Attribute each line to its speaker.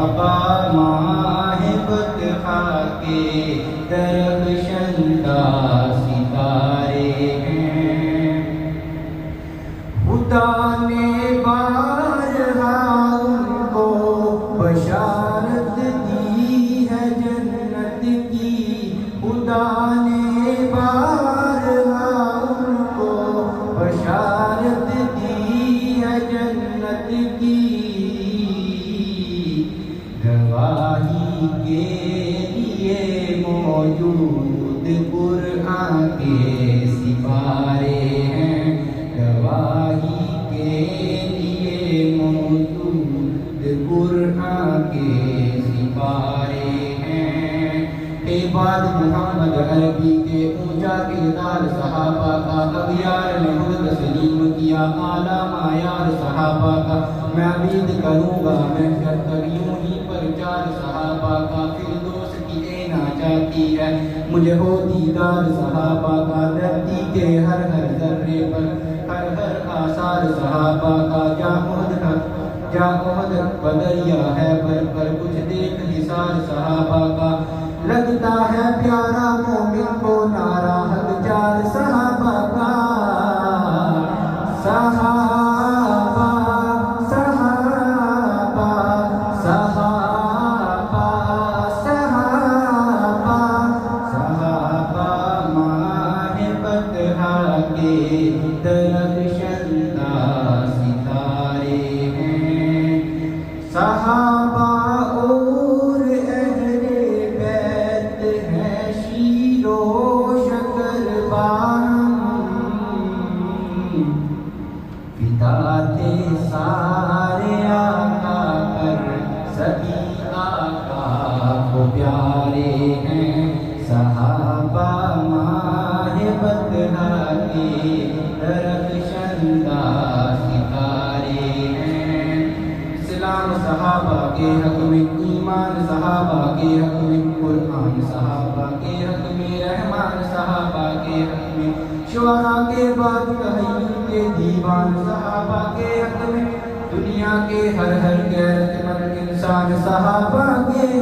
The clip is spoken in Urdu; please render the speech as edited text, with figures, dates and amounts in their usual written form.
Speaker 1: صحابہ ماہ فتح کے درخشندہ ستارے ہیں۔ خدا نے بارہا ان کو بشارت دی ہے جنت کی، خدا نے بارہا ان کو بشارت دی ہے جنت کی، گواہی کے لیے موجود قرآن کے سپارے ہیں، گواہی کے لیے موجود قرآن کے سپارے ہیں۔ عباد محمد عربی کے اونچا کردار صحابہ کا اغیار نے خود تسلیم کیا، اعلیٰ معیار صحابہ کا میں عبید کروں گا محشر تک، یوں ہی پرچار صحابہ کا فردوس کی اینا چاہتی ہے مجھے ہو دیدار صحابہ کا، دھرتی کے ہر ہر ذرے پر ہر ہر آثار صحابہ کا، جا احد بدریا ہے پر کچھ دیکھ نثار صحابہ کا، لگتا ہے پیارا مومن کو نعرہ حق جار صحابہ کا، صحابہ صحابہ صحابہ صحابہ صحابہ ماہ فتح کے درخشندہ ستارے ہیں، صحابہ اور اہل بیت ہیں شیر و شکر باہم، فدا تھے سارے آقا پر سبھی آقا کو پیارے ہیں، صحابہ ماہ فتح کے درخشندہ ستارے ہیں۔ اسلام صحابہ کے حق میں، ایمان صحابہ کے حق میں، قرآن صحابہ کے حق میں، رحمان صحابہ کے حق میں، شعراء کے بعد تحریر کے دیوان صحابہ کے حق میں، دنیا کے ہر ہر غیرت مند انسان صحابہ کے